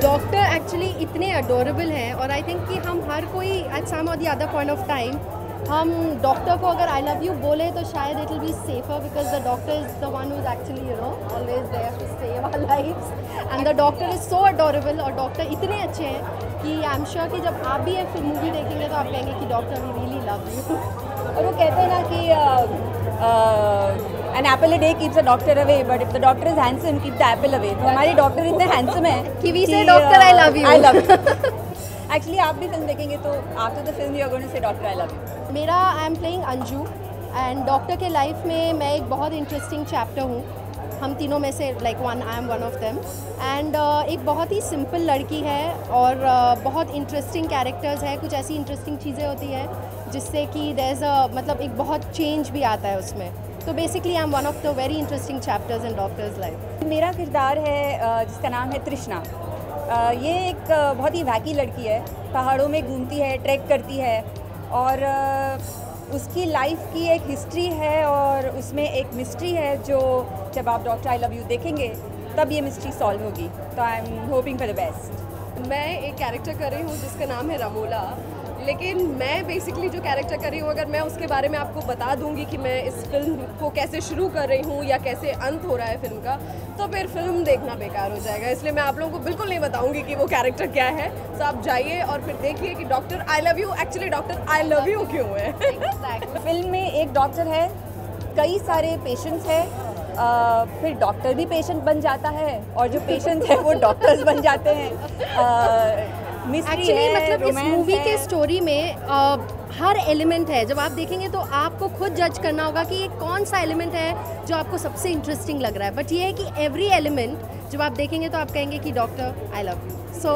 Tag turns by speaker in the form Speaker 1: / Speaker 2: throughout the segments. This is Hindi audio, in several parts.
Speaker 1: डॉक्टर एक्चुअली इतने अडोरेबल हैं और आई थिंक कि हम हर कोई एट सम और the other point of time हम डॉक्टर को अगर आई लव यू बोले तो शायद it will be safer because the doctor is the one who is actually always there to save our lives and the doctor is so adorable और डॉक्टर इतने अच्छे हैं कि आई एम श्योर कि जब आप भी एक मूवी देखेंगे तो आप कहेंगे कि doctor we really love you.
Speaker 2: और वो कहते हैं ना कि an apple a day keeps a doctor away but if the doctor is handsome keep the apple away. तो हमारे डॉक्टर इतने हैंडसम हैं
Speaker 1: कि we say doctor I love you.
Speaker 2: I love you. Actually आप भी फिल्म देखेंगे तो after the film you are going to say doctor I love you.
Speaker 1: मेरा I am playing Anju and doctor के लाइफ में मैं एक बहुत इंटरेस्टिंग चैप्टर हूँ। हम तीनों में से like one I am one of them and एक बहुत ही सिंपल लड़की है और बहुत इंटरेस्टिंग कैरेक्टर्स है। कुछ ऐसी इंटरेस्टिंग चीज़ें होती हैं जिससे कि देयर इज़ अ मतलब एक बहुत चेंज भी आता है उसमें। तो basically I am one of the very interesting chapters in doctors life.
Speaker 2: मेरा किरदार है जिसका नाम है तृष्णा। ये एक बहुत ही वैकी लड़की है, पहाड़ों में घूमती है, ट्रैक करती है और उसकी लाइफ की एक हिस्ट्री है और उसमें एक मिस्ट्री है जो जब आप डॉक्टर आई लव यू देखेंगे तब ये मिस्ट्री सॉल्व होगी। तो I am hoping for the best.
Speaker 3: मैं एक कैरेक्टर कर रही हूँ जिसका नाम है रमोला, लेकिन मैं बेसिकली जो कैरेक्टर कर रही हूँ अगर मैं उसके बारे में आपको बता दूंगी कि मैं इस फिल्म को कैसे शुरू कर रही हूँ या कैसे अंत हो रहा है फिल्म का तो फिर फिल्म देखना बेकार हो जाएगा। इसलिए मैं आप लोगों को बिल्कुल नहीं बताऊंगी कि वो कैरेक्टर क्या है। तो आप जाइए और फिर देखिए कि doctor I love you actually doctor I love you क्यों है।
Speaker 2: फिल्म में एक डॉक्टर है, कई सारे पेशेंट्स हैं, फिर डॉक्टर भी पेशेंट बन जाता है और जो पेशेंट है वो डॉक्टर्स बन जाते हैं।
Speaker 1: एक्चुअली मतलब इस मूवी के स्टोरी में हर एलिमेंट है। जब आप देखेंगे तो आपको खुद जज करना होगा कि ये कौन सा एलिमेंट है जो आपको सबसे इंटरेस्टिंग लग रहा है। बट ये है कि एवरी एलिमेंट जब आप देखेंगे तो आप कहेंगे कि डॉक्टर आई लव यू। सो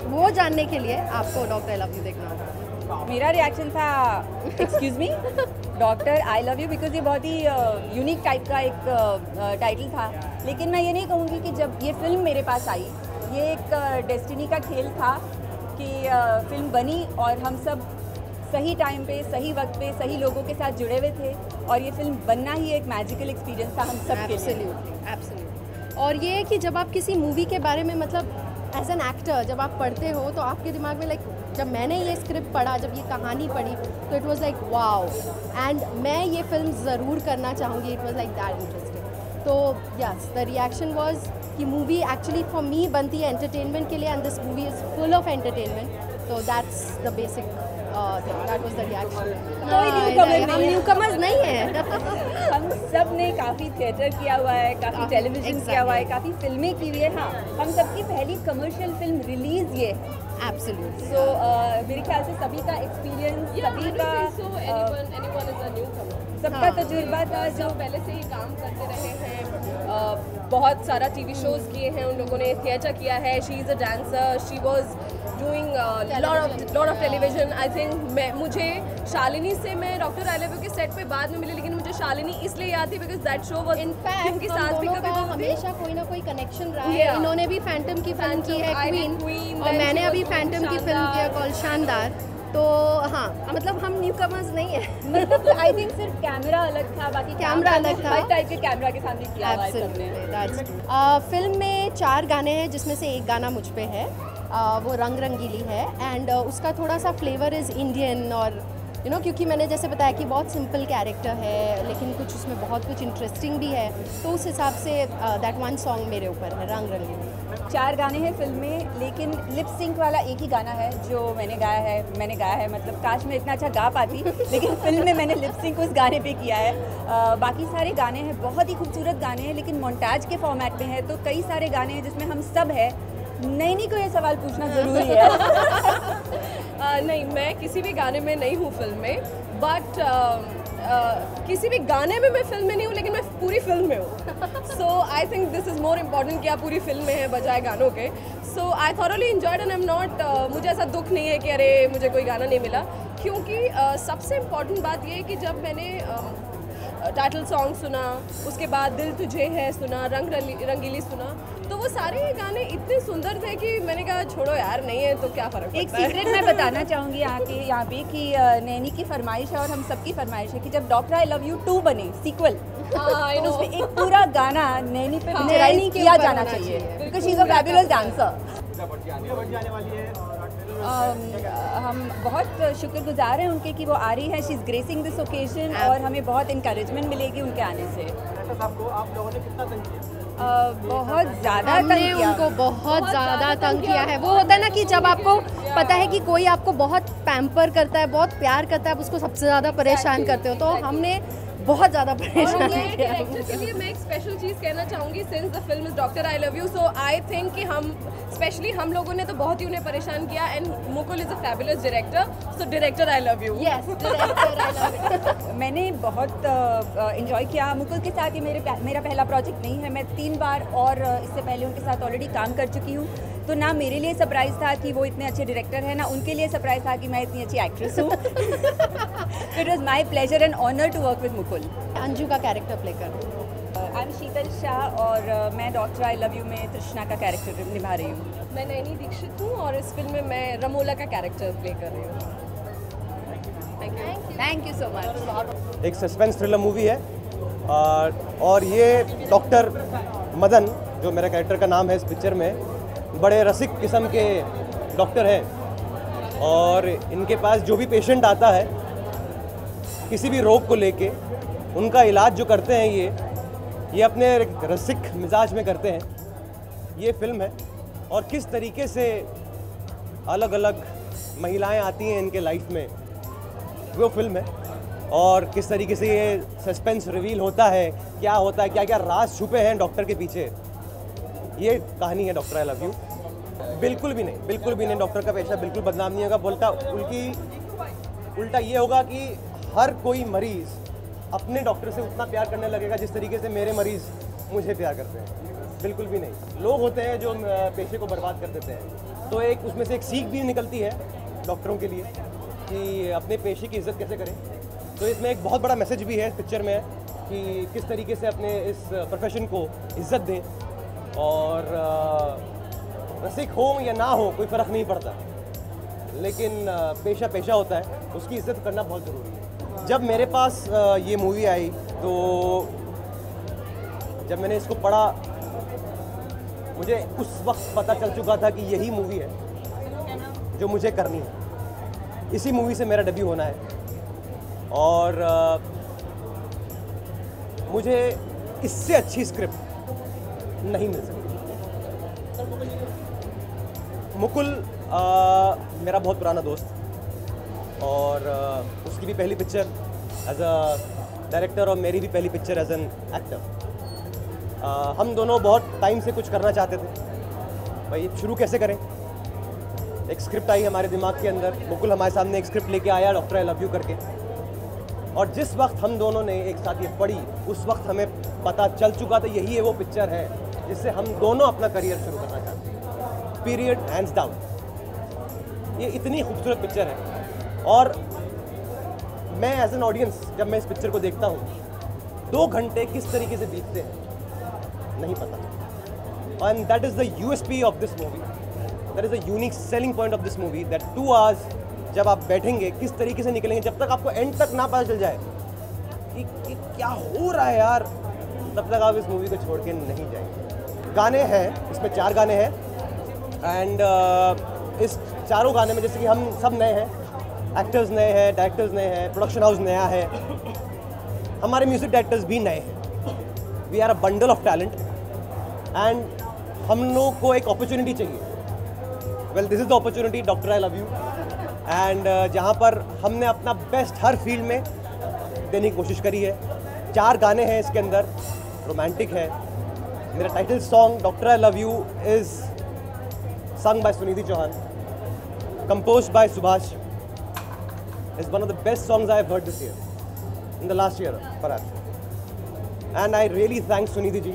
Speaker 1: वो जानने के लिए आपको डॉक्टर आई लव यू देखना होगा।
Speaker 2: मेरा रिएक्शन था excuse me doctor I love you because ये बहुत ही यूनिक टाइप का एक टाइटल था। लेकिन मैं ये नहीं कहूँगी कि जब ये फिल्म मेरे पास आई ये एक डेस्टिनी का खेल था कि फिल्म बनी और हम सब सही टाइम पे सही वक्त पे सही लोगों के साथ जुड़े हुए थे और ये फिल्म बनना ही एक मैजिकल एक्सपीरियंस था हम सब के लिए।
Speaker 1: एब्सोल्युटली। और ये है कि जब आप किसी मूवी के बारे में मतलब एज एन एक्टर जब आप पढ़ते हो तो आपके दिमाग में लाइक जब मैंने ये स्क्रिप्ट पढ़ा, जब ये कहानी पढ़ी तो it was like wow and मैं ये फिल्म ज़रूर करना चाहूँगी। It was like that interesting. तो यस द रिएक्शन वाज कि मूवी एक्चुअली फॉर मी बनती है एंटरटेनमेंट के लिए and this movie is full of entertainment. तो that's the basic that was the reaction. हम न्यूकमर्स नहीं हैं।
Speaker 2: हम सब ने काफ़ी थिएटर किया हुआ है, काफ़ी टेलीविजन किया हुआ है, काफ़ी फिल्में की हुई है। हाँ, हम सबकी पहली कमर्शियल फिल्म रिलीज ये है।
Speaker 1: एब्सोल्युटली।
Speaker 2: सो मेरे ख्याल से सभी का एक्सपीरियंस, सभी का सबका तजुर्बा था जो
Speaker 3: पहले से ही काम करते रहे हैं। बहुत सारा टीवी शोज किए हैं उन लोगों ने, थिएटर किया है। She is a dancer, she was doing lot of television. I think मुझे शालिनी से मैं डॉक्टर आई लव यू के सेट पे बाद में मिली, लेकिन मुझे शालिनी इसलिए याद थी because that show was
Speaker 1: in fact
Speaker 3: उनके साथ भी कभी
Speaker 1: हमेशा कोई ना कोई कनेक्शन रहा है। इन्होंने भी फैंटम की फिल्म की है क्वीन और मैंने अभी फैंटम की फिल्म की है कॉल शानदार। तो हाँ मतलब हम न्यूकमर्स नहीं है।
Speaker 2: मतलब आई थिंक सिर्फ कैमरा अलग था, बाकी
Speaker 1: कैमरा अलग था।
Speaker 2: हर टाइप के कैमरा के सामने किया हुआ है सबने।
Speaker 1: फिल्म में 4 गाने हैं जिसमें से एक गाना मुझ पे है, वो रंग रंगीली है एंड उसका थोड़ा सा फ्लेवर इज़ इंडियन और क्योंकि मैंने जैसे बताया कि बहुत सिंपल कैरेक्टर है लेकिन कुछ उसमें बहुत कुछ इंटरेस्टिंग भी है तो उस हिसाब से दैट वन सॉन्ग मेरे ऊपर है, रंग रंगीली।
Speaker 2: 4 गाने हैं फिल्म में लेकिन लिप सिंक वाला एक ही गाना है जो मैंने गाया है। मतलब काश मैं इतना अच्छा गा पाती लेकिन फिल्म में मैंने लिप सिंक उस गाने पे किया है। बाकी सारे गाने हैं बहुत ही खूबसूरत गाने हैं लेकिन मोन्टाज के फॉर्मेट में है तो कई सारे गाने हैं जिसमें हम सब है। नहीं को ये सवाल पूछना ज़रूरी है।
Speaker 3: नहीं, मैं किसी भी गाने में नहीं हूँ फिल्म में, बट किसी भी गाने में मैं फिल्म में नहीं हूँ लेकिन मैं पूरी फिल्म में हूँ। So I think this is more important कि आप पूरी फिल्म में हैं बजाय गानों के। So I thoroughly enjoyed and I am not मुझे ऐसा दुख नहीं है कि अरे मुझे कोई गाना नहीं मिला, क्योंकि सबसे इम्पॉर्टेंट बात ये है कि जब मैंने टाइटल सॉन्ग सुना, उसके बाद दिल तुझे है सुना, रंग रंगीली सुना, तो वो सारे गाने इतने सुंदर थे कि मैंने कहा छोड़ो यार, नहीं है तो क्या फ़र्क।
Speaker 2: एक सीक्रेट मैं बताना चाहूँगी यहाँ पे कि नैनी की फरमाइश है और हम सबकी फरमाइश है कि जब डॉक्टर आई लव यू 2 बने सीक्वल तो उसमें एक पूरा गाना नैनी पे पिक्चराइज किया जाना चाहिए because she is a fabulous dancer.
Speaker 4: आने वाली है
Speaker 2: हम बहुत शुक्रगुजार हैं उनके कि वो आ रही है, she is gracing this occasion, और हमें बहुत इंकरेजमेंट मिलेगी उनके आने से।
Speaker 4: आप लोगों ने कितना तंग किया?
Speaker 2: बहुत ज़्यादा
Speaker 1: हमने उनको बहुत ज़्यादा तंग किया है। वो होता है ना कि जब आपको पता है कि कोई आपको बहुत पैम्पर करता है, बहुत प्यार करता है, आप उसको सबसे ज़्यादा परेशान करते हो, तो हमने बहुत ज़्यादा परेशान किया।
Speaker 3: कैरेक्टर के लिए मैं एक स्पेशल चीज़ कहना चाहूँगी, since the film is doctor I love you, so I think कि हम स्पेशली हम लोगों ने तो बहुत ही उन्हें परेशान किया, and Mukul is a fabulous director, so director I love you.
Speaker 1: Yes, director I love you.
Speaker 2: मैंने बहुत इन्जॉय किया मुकुल के साथ। ये मेरा पहला प्रोजेक्ट नहीं है, मैं 3 बार और इससे पहले उनके साथ ऑलरेडी काम कर चुकी हूँ, तो ना मेरे लिए सरप्राइज़ था कि वो इतने अच्छे डायरेक्टर हैं, ना उनके लिए सरप्राइज़ था कि मैं इतनी अच्छी एक्ट्रेस हूँ। It was my pleasure and honour to work with Mukul.
Speaker 1: Anju का कैरेक्टर प्ले कर।
Speaker 2: आई एम शीतल शाह और मैं डॉक्टर आई लव यू में तृष्णा का कैरेक्टर निभा रही हूँ।
Speaker 3: मैं नैनी दीक्षित हूँ और इस फिल्म में मैं रमोला का कैरेक्टर प्ले कर रही हूँ।
Speaker 2: Thank you so much.
Speaker 4: एक सस्पेंस थ्रिलर मूवी है और ये डॉक्टर मदन, जो मेरा कैरेक्टर का नाम है इस पिक्चर में, बड़े रसिक किस्म के डॉक्टर हैं और इनके पास जो भी पेशेंट आता है किसी भी रोग को लेके, उनका इलाज जो करते हैं ये अपने रसिक मिजाज में करते हैं। ये फिल्म है और किस तरीके से अलग अलग महिलाएं आती हैं इनके लाइफ में, वो फिल्म है। और किस तरीके से ये सस्पेंस रिवील होता है, क्या होता है, क्या क्या राज छुपे हैं डॉक्टर के पीछे, ये कहानी है डॉक्टर आई लव यू। बिल्कुल भी नहीं, बिल्कुल भी नहीं, डॉक्टर का पेशा बिल्कुल बदनाम नहीं होगा। उल्टा ये होगा कि हर कोई मरीज़ अपने डॉक्टर से उतना प्यार करने लगेगा जिस तरीके से मेरे मरीज़ मुझे प्यार करते हैं। बिल्कुल भी नहीं। लोग होते हैं जो पेशे को बर्बाद कर देते हैं, तो एक उसमें से एक सीख भी निकलती है डॉक्टरों के लिए कि अपने पेशे की इज़्ज़त कैसे करें। तो इसमें एक बहुत बड़ा मैसेज भी है इस पिक्चर में कि किस तरीके से अपने इस प्रोफेशन को इज़्ज़त दें, और रसिक हो या ना हो कोई फ़र्क नहीं पड़ता, लेकिन पेशा पेशा होता है, उसकी इज़्ज़त करना बहुत ज़रूरी है। जब मेरे पास ये मूवी आई तो जब मैंने इसको पढ़ा, मुझे उस वक्त पता चल चुका था कि यही मूवी है जो मुझे करनी है। इसी मूवी से मेरा डेब्यू होना है और मुझे इससे अच्छी स्क्रिप्ट नहीं मिल सकती। मुकुल मेरा बहुत पुराना दोस्त और उसकी भी पहली पिक्चर एज अ डायरेक्टर और मेरी भी पहली पिक्चर एज एन एक्टर। हम दोनों बहुत टाइम से कुछ करना चाहते थे, भाई शुरू कैसे करें। एक स्क्रिप्ट आई हमारे दिमाग के अंदर, मुकुल हमारे सामने एक स्क्रिप्ट लेके आया डॉक्टर आई लव यू करके, और जिस वक्त हम दोनों ने एक साथ ये पढ़ी उस वक्त हमें पता चल चुका था यही है वो पिक्चर है जिससे हम दोनों अपना करियर शुरू करना चाहते हैं। Period, hands down. ये इतनी खूबसूरत पिक्चर है और मैं एज एन ऑडियंस जब मैं इस पिक्चर को देखता हूँ 2 घंटे किस तरीके से बीतते हैं नहीं पता। And that is the USP of this movie, that is the unique selling point of this movie, that 2 hours जब आप बैठेंगे किस तरीके से निकलेंगे, जब तक आपको एंड तक ना पता चल जाए कि क्या हो रहा है यार, तब तक आप इस मूवी को छोड़ के नहीं जाएंगे। गाने हैं इसमें, 4 गाने हैं एंड इस चारों गाने में जैसे कि हम सब नए हैं, एक्टर्स नए हैं, डायरेक्टर्स नए हैं, प्रोडक्शन हाउस नया है, हमारे म्यूज़िक डायरेक्टर्स भी नए हैं। We are a bundle of talent and हम लोग को एक अपॉर्चुनिटी चाहिए। Well this is the opportunity, doctor I love you, and जहाँ पर हमने अपना बेस्ट हर फील्ड में देने की कोशिश करी है। 4 गाने हैं इसके अंदर, रोमांटिक है। मेरा title song doctor I love you is sung by Sunidhi Chauhan, composed by Subhash. It's one of the best songs I have heard this year, in the last year perhaps. And I really thank Sunidhi ji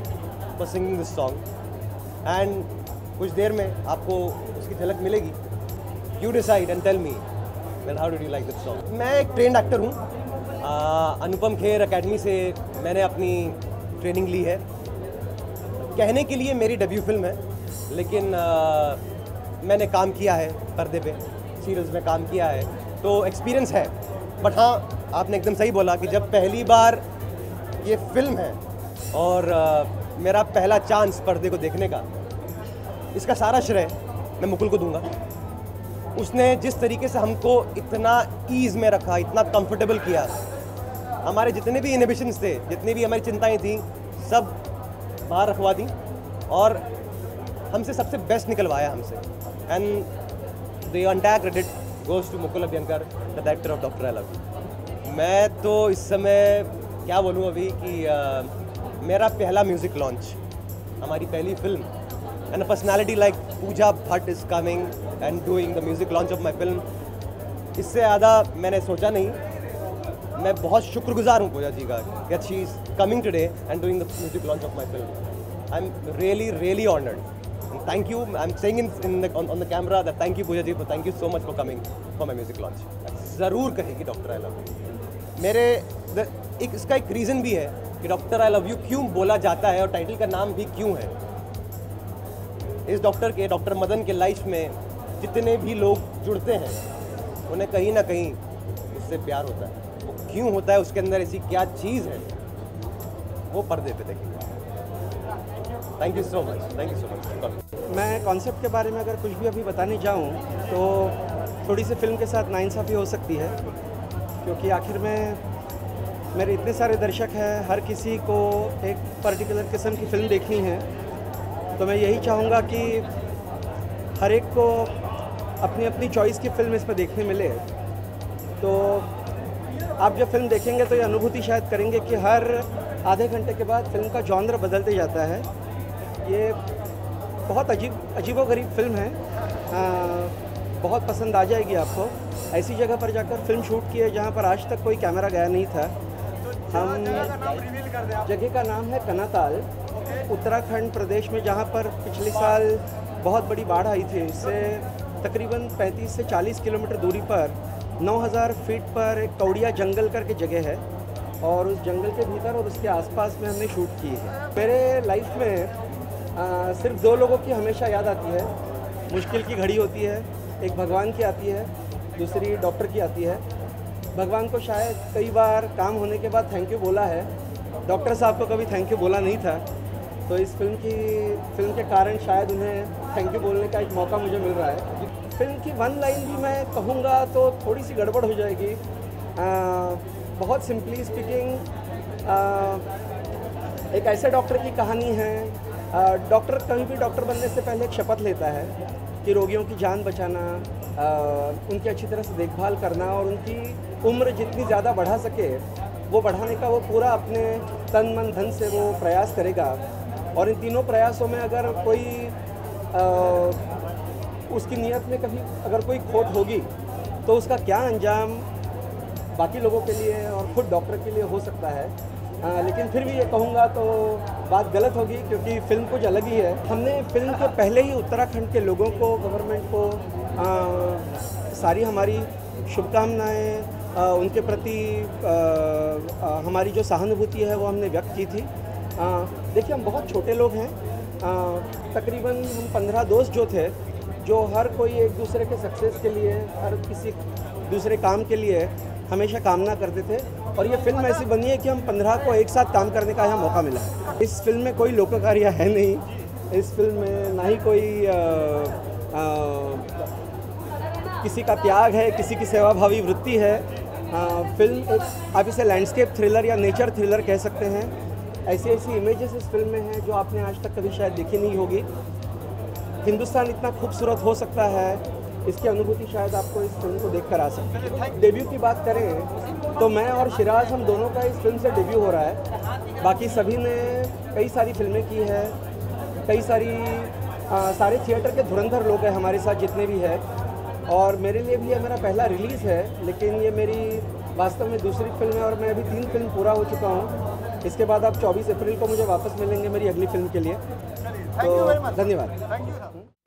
Speaker 4: for singing this song. And कुछ देर में आपको उसकी झलक मिलेगी. You decide and tell me, well, how did you like this song? मैं एक trained actor हूँ. अनुपम खेर अकेडमी से मैंने अपनी ट्रेनिंग ली है. कहने के लिए मेरी डेब्यू फिल्म है, लेकिन मैंने काम किया है पर्दे पे, सीरियल्स में काम किया है, तो एक्सपीरियंस है। बट हाँ, आपने एकदम सही बोला कि जब पहली बार ये फिल्म है और मेरा पहला चांस पर्दे को देखने का, इसका सारा श्रेय मैं मुकुल को दूंगा। उसने जिस तरीके से हमको इतना ईज़ में रखा, इतना कंफर्टेबल किया, हमारे जितने भी इनहिबिशंस थे, जितनी भी हमारी चिंताएं थी, सब बाहर रखवा दी और हमसे सबसे बेस्ट निकलवाया हमसे। And the entire credit goes to Mukul Abhyankar, the director of doctor I love you. मैं तो इस समय क्या बोलूँ अभी कि मेरा पहला म्यूज़िक लॉन्च, हमारी पहली film, and a personality like Pooja Bhatt is coming and doing the music launch of my film, इससे ज़्यादा मैंने सोचा नहीं। मैं बहुत शुक्रगुजार हूँ पूजा जी का that she is coming today and doing the music launch of my film. I am really honoured. Thank you. I'm saying on the camera that thank you Pooja ji, thank you so much for coming for my music launch. ज़रूर कहेगी डॉक्टर आई लव यू। मेरे इसका एक रीज़न भी है कि डॉक्टर आई लव यू क्यों बोला जाता है और टाइटल का नाम भी क्यों है। इस डॉक्टर मदन के लाइफ में जितने भी लोग जुड़ते हैं उन्हें कहीं ना कहीं उससे प्यार होता है। वो क्यों होता है, उसके अंदर ऐसी क्या चीज़ है, वो पर्दे पे देखेंगे। Thank you so much.
Speaker 5: मैं कॉन्सेप्ट के बारे में अगर कुछ भी अभी बताने जाऊं तो थोड़ी सी फिल्म के साथ नाइंसाफ़ी हो सकती है, क्योंकि आखिर में मेरे इतने सारे दर्शक हैं, हर किसी को एक पर्टिकुलर किस्म की फ़िल्म देखनी है। तो मैं यही चाहूँगा कि हर एक को अपनी अपनी चॉइस की फ़िल्म इसमें देखने मिले। तो आप जब फिल्म देखेंगे तो ये अनुभूति शायद करेंगे कि हर आधे घंटे के बाद फिल्म का जॉनर बदलते जाता है। ये बहुत अजीबोगरीब फिल्म है, बहुत पसंद आ जाएगी आपको। ऐसी जगह पर जाकर फिल्म शूट की है जहाँ पर आज तक कोई कैमरा गया नहीं था। हम जगह का नाम है कनाताल, उत्तराखंड प्रदेश में, जहाँ पर पिछले साल बहुत बड़ी बाढ़ आई थी। इससे तकरीबन 35 से 40 किलोमीटर दूरी पर 9000 फीट पर एक कौड़िया जंगल करके जगह है और उस जंगल के भीतर और उसके आसपास में हमने शूट की है। मेरे लाइफ में सिर्फ दो लोगों की हमेशा याद आती है। मुश्किल की घड़ी होती है, एक भगवान की आती है, दूसरी डॉक्टर की आती है। भगवान को शायद कई बार काम होने के बाद थैंक यू बोला है, डॉक्टर साहब को कभी थैंक यू बोला नहीं था। तो इस फिल्म के कारण शायद उन्हें थैंक यू बोलने का एक मौका मुझे मिल रहा है। फिल्म की वन लाइन भी मैं कहूँगा तो थोड़ी सी गड़बड़ हो जाएगी। बहुत सिंपली स्पीकिंग, एक ऐसे डॉक्टर की कहानी है। डॉक्टर कभी भी डॉक्टर बनने से पहले एक शपथ लेता है कि रोगियों की जान बचाना, उनकी अच्छी तरह से देखभाल करना और उनकी उम्र जितनी ज़्यादा बढ़ा सके वो बढ़ाने का वो पूरा अपने तन मन धन से वो प्रयास करेगा। और इन तीनों प्रयासों में अगर कोई उसकी नीयत में कभी अगर कोई खोट होगी तो उसका क्या अंजाम बाकी लोगों के लिए और खुद डॉक्टर के लिए हो सकता है। लेकिन फिर भी ये कहूँगा तो बात गलत होगी, क्योंकि फिल्म कुछ अलग ही है। हमने फिल्म के पहले ही उत्तराखंड के लोगों को, गवर्नमेंट को सारी हमारी शुभकामनाएं, उनके प्रति हमारी जो सहानुभूति है वो हमने व्यक्त की थी। देखिए, हम बहुत छोटे लोग हैं, तकरीबन हम 15 दोस्त जो थे, जो हर कोई एक दूसरे के सक्सेस के लिए, हर किसी दूसरे काम के लिए हमेशा कामना करते थे। और ये फिल्म ऐसी बनी है कि हम 15 को एक साथ काम करने का यहाँ मौका मिला है। इस फिल्म में कोई लोककार्य है नहीं, इस फिल्म में ना ही कोई किसी का त्याग है, किसी की सेवाभावी वृत्ति है। फिल्म एक आप इसे लैंडस्केप थ्रिलर या नेचर थ्रिलर कह सकते हैं। ऐसी ऐसी इमेजेस इस फिल्म में हैं जो आपने आज तक कभी शायद देखी नहीं होगी। हिंदुस्तान इतना खूबसूरत हो सकता है, इसकी अनुभूति शायद आपको इस फिल्म को देखकर आ सकती है। डेब्यू की बात करें तो मैं और शिराज, हम दोनों का इस फिल्म से डेब्यू हो रहा है। बाकी सभी ने कई सारी फिल्में की है, कई सारे थिएटर के धुरंधर लोग हैं हमारे साथ जितने भी हैं। और मेरे लिए भी ये मेरा पहला रिलीज़ है, लेकिन ये मेरी वास्तव में दूसरी फिल्म है और मैं अभी 3 फिल्म पूरा हो चुका हूँ। इसके बाद आप 24 अप्रैल को मुझे वापस मिलेंगे मेरी अगली फिल्म के लिए। तो धन्यवाद।